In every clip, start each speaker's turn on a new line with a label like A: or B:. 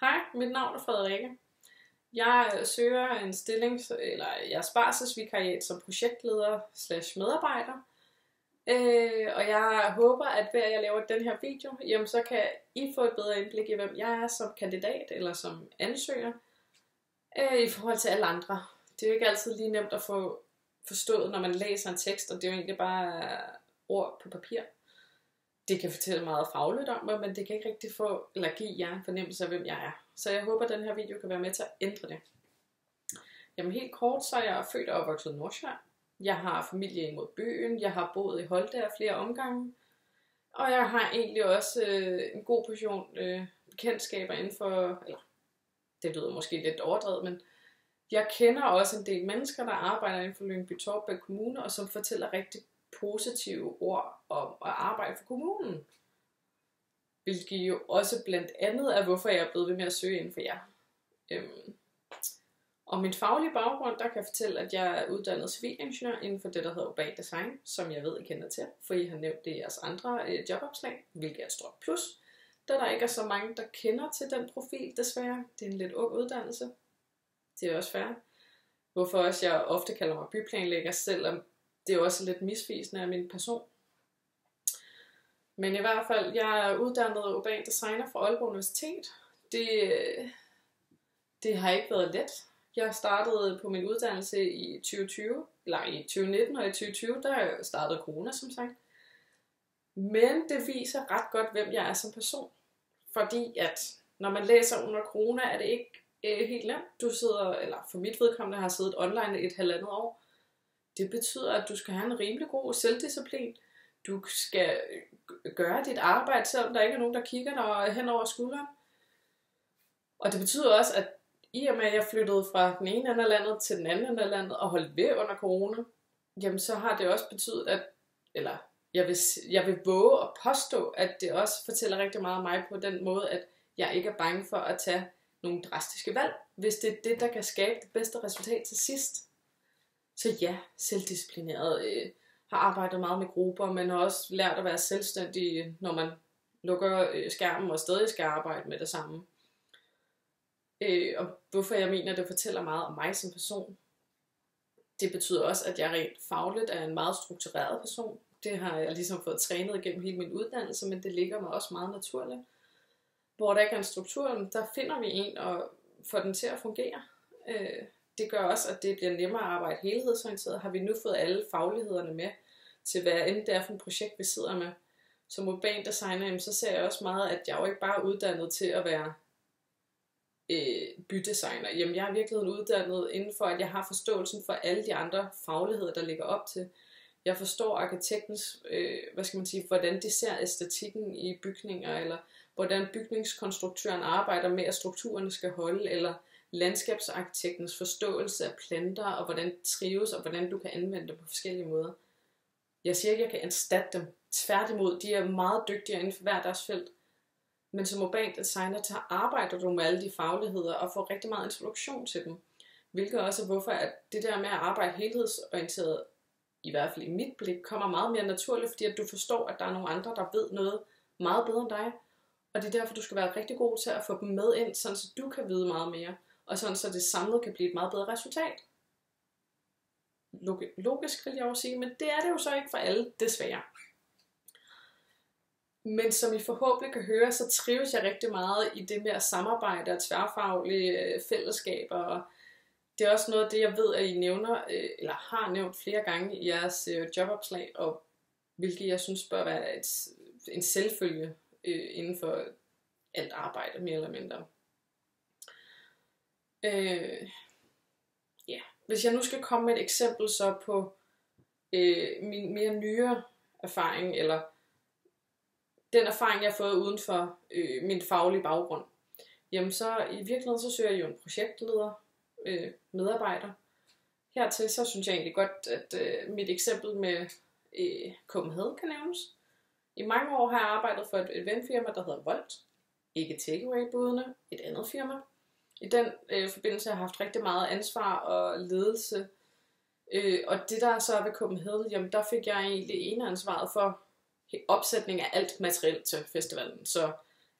A: Hej, mit navn er Frederikke. Jeg søger en stilling, eller jeg er barselsvikariat som projektleder / medarbejder. Og jeg håber, at ved at jeg laver den her video, jamen så kan I få et bedre indblik i, hvem jeg er som kandidat eller som ansøger i forhold til alle andre. Det er jo ikke altid lige nemt at få forstået, når man læser en tekst, og det er jo egentlig bare ord på papir. Det kan fortælle meget fagligt om mig, men det kan ikke rigtig få eller give jer en fornemmelse af, hvem jeg er. Så jeg håber, at den her video kan være med til at ændre det. Jamen helt kort, så er jeg født og opvokset i Nordsjælland. Jeg har familie imod byen, jeg har boet i Holte flere omgange. Og jeg har egentlig også en god portion bekendtskaber inden for, eller det lyder måske lidt overdrevet, men jeg kender også en del mennesker, der arbejder inden for Lyngby-Taarbæk Kommune, og som fortæller rigtig positive ord om at arbejde for kommunen. Hvilket jo også blandt andet er, hvorfor jeg er blevet ved med at søge inden for jer. Og min faglige baggrund, der kan jeg fortælle, at jeg er uddannet civilingeniør inden for det, der hedder urban design, som jeg ved, I kender til, for I har nævnt det i jeres andre jobopslag, hvilket er et stort plus, da der ikke er så mange, der kender til den profil, desværre. Det er en lidt ung uddannelse. Det er også fair. Hvorfor også jeg ofte kalder mig byplanlægger, selvom det er også lidt misvisende af min person. Men i hvert fald, jeg er uddannet urban designer fra Aalborg Universitet. Det har ikke været let. Jeg startede på min uddannelse i 2019, og i 2020, der startede corona, som sagt. Men det viser ret godt, hvem jeg er som person. Fordi at, når man læser under corona, er det ikke helt nemt. Du sidder, eller for mit vedkommende, har siddet online i 1,5 år. Det betyder, at du skal have en rimelig god selvdisciplin. Du skal gøre dit arbejde, selvom der ikke er nogen, der kigger dig hen over skulderen. Og det betyder også, at i og med, at jeg flyttede fra den ene ende af landet til den anden ende af landet og holdt ved under corona, jamen så har det også betydet, at, eller jeg vil våge at påstå, at det også fortæller rigtig meget om mig på den måde, at jeg ikke er bange for at tage nogle drastiske valg, hvis det er det, der kan skabe det bedste resultat til sidst. Så ja, selvdisciplineret, har arbejdet meget med grupper, men har også lært at være selvstændig, når man lukker skærmen og stadig skal arbejde med det samme. Og hvorfor jeg mener, det fortæller meget om mig som person. Det betyder også, at jeg rent fagligt er en meget struktureret person. Det har jeg ligesom fået trænet igennem hele min uddannelse, men det ligger mig også meget naturligt. Hvor der ikke er en struktur, der finder vi en og får den til at fungere. Det gør også, at det bliver nemmere at arbejde helhedsorienteret. Har vi nu fået alle faglighederne med til hvad end det er for et projekt, vi sidder med. Som urban designer, så ser jeg også meget, at jeg jo ikke bare er uddannet til at være bydesigner. Jamen, jeg er virkelig uddannet inden for, at jeg har forståelsen for alle de andre fagligheder, der ligger op til. Jeg forstår arkitektens, hvordan de ser æstetikken i bygninger, eller hvordan bygningskonstruktøren arbejder med, at strukturerne skal holde, eller landskabsarkitektens forståelse af planter, og hvordan de trives, og hvordan du kan anvende dem på forskellige måder. Jeg siger ikke, at jeg kan erstatte dem. Tværtimod, de er meget dygtigere inden for hver deres felt. Men som urban designer, arbejder du med alle de fagligheder, og får rigtig meget introduktion til dem. Hvilket også er, hvorfor at det der med at arbejde helhedsorienteret, i hvert fald i mit blik, kommer meget mere naturligt, fordi at du forstår, at der er nogle andre, der ved noget meget bedre end dig. Og det er derfor, du skal være rigtig god til at få dem med ind, sådan så du kan vide meget mere. Og sådan så det samlet kan blive et meget bedre resultat. Logisk vil jeg jo sige, men det er det jo så ikke for alle, desværre. Men som I forhåbentlig kan høre, så trives jeg rigtig meget i det med at samarbejde og tværfaglige fællesskaber. Og det er også noget af det, jeg ved, at I nævner, eller har nævnt flere gange i jeres jobopslag, og hvilket jeg synes bør være en selvfølge inden for alt arbejde, mere eller mindre. Hvis jeg nu skal komme med et eksempel så på min mere nyere erfaring, eller den erfaring, jeg har fået uden for min faglige baggrund, jamen så i virkeligheden, så søger jeg jo en projektleder, medarbejder. Hertil så synes jeg egentlig godt, at mit eksempel med Copenhagen kan nævnes. I mange år har jeg arbejdet for et eventfirma, der hedder Volt. Ikke takeaway-budene, et andet firma. I den forbindelse har jeg haft rigtig meget ansvar og ledelse. Og det der så ved Copenhagen, jamen der fik jeg egentlig eneansvaret for opsætning af alt materiel til festivalen. Så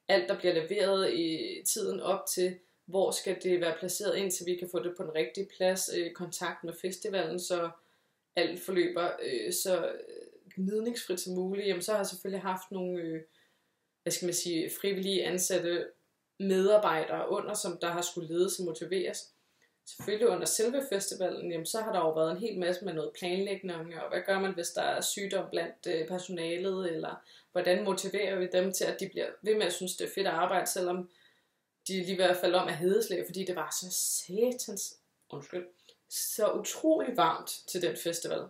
A: alt der bliver leveret i tiden op til, hvor skal det være placeret, indtil vi kan få det på den rigtige plads, kontakt med festivalen, så alt forløber så gnidningsfrit som muligt. Jamen, så har jeg selvfølgelig haft nogle frivillige ansatte medarbejdere under, som der har skulle ledes og motiveres. Selvfølgelig under selve festivalen, jamen, så har der jo været en hel masse med noget planlægning, og hvad gør man, hvis der er sygdom blandt personalet, eller hvordan motiverer vi dem til, at de bliver ved med at synes, det er fedt at arbejde, selvom de lige i hvert fald om er hedeslag, fordi det var så så utrolig varmt til den festival.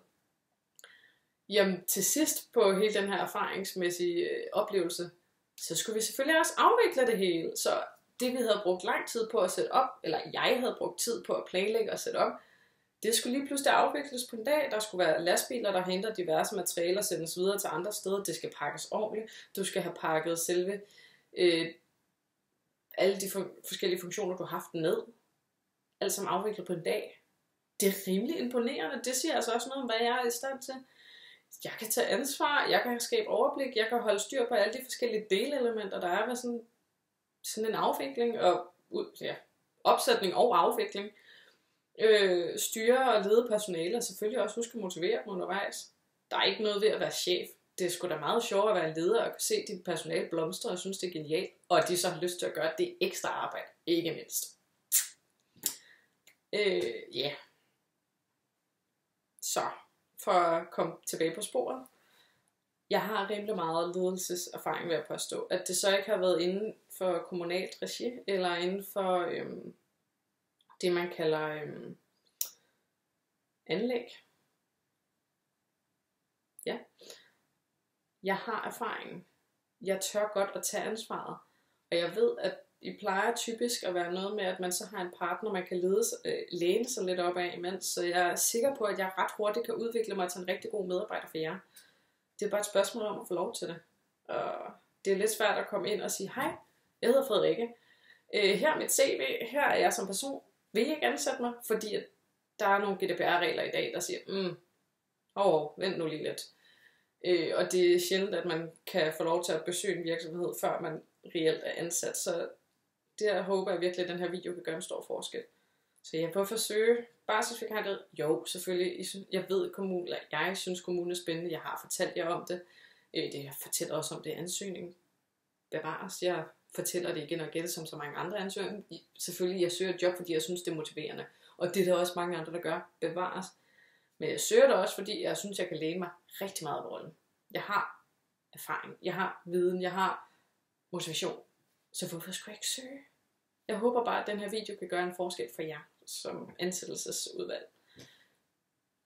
A: Jamen til sidst på hele den her erfaringsmæssige oplevelse, så skulle vi selvfølgelig også afvikle det hele. Så det vi havde brugt lang tid på at sætte op, eller jeg havde brugt tid på at planlægge og sætte op, det skulle lige pludselig afvikles på en dag. Der skulle være lastbiler, der henter diverse materialer og sendes videre til andre steder. Det skal pakkes ordentligt. Du skal have pakket selve alle de forskellige funktioner, du har haft ned. Alt sammen afviklet på en dag. Det er rimelig imponerende. Det siger altså også noget om, hvad jeg er i stand til. Jeg kan tage ansvar, jeg kan skabe overblik, jeg kan holde styr på alle de forskellige delelementer, der er ved sådan en afvikling, og opsætning og afvikling. Styre og lede personale, og selvfølgelig også huske at motivere dem undervejs. Der er ikke noget ved at være chef. Det er sgu da meget sjovt at være leder og se dit personale blomstre, og synes det er genialt, og at de så har lyst til at gøre det ekstra arbejde, ikke mindst. Så, for at komme tilbage på sporet. Jeg har rimelig meget ledelseserfaring ved at påstå, at det så ikke har været inden for kommunalt regi, eller inden for det man kalder anlæg. Ja. Jeg har erfaringen. Jeg tør godt at tage ansvaret. Og jeg ved, at I plejer typisk at være noget med, at man så har en partner, man kan læne sig lidt op af imens. Så jeg er sikker på, at jeg ret hurtigt kan udvikle mig til en rigtig god medarbejder for jer. Det er bare et spørgsmål om at få lov til det. Og det er lidt svært at komme ind og sige, hej, jeg hedder Frederikke. Her er mit CV, her er jeg som person. Vil I ikke ansætte mig? Fordi at der er nogle GDPR-regler i dag, der siger, vent nu lige lidt. Og det er sjældent, at man kan få lov til at besøge en virksomhed, før man reelt er ansat. Så der håber jeg virkelig, at den her video kan gøre en stor forskel. Så jeg vil forsøge barselsvikariat. Jo, selvfølgelig. Jeg ved, jeg synes kommunen er spændende. Jeg har fortalt jer om det. Jeg fortæller også om det ansøgning. Bevares. Jeg fortæller det igen og igen, som så mange andre ansøgninger. Selvfølgelig, jeg søger et job, fordi jeg synes, det er motiverende. Og det er der også mange andre, der gør. Bevares. Men jeg søger det også, fordi jeg synes, jeg kan læne mig rigtig meget på rollen. Jeg har erfaring. Jeg har viden. Jeg har motivation. Så hvorfor skulle jeg ikke søge? Jeg håber bare, at den her video kan gøre en forskel for jer som ansættelsesudvalg.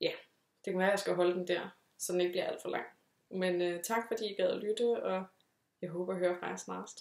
A: Ja, det kan være, at jeg skal holde den der, så den ikke bliver alt for lang. Men tak fordi I gad at lytte, og jeg håber at høre fra jer snarest.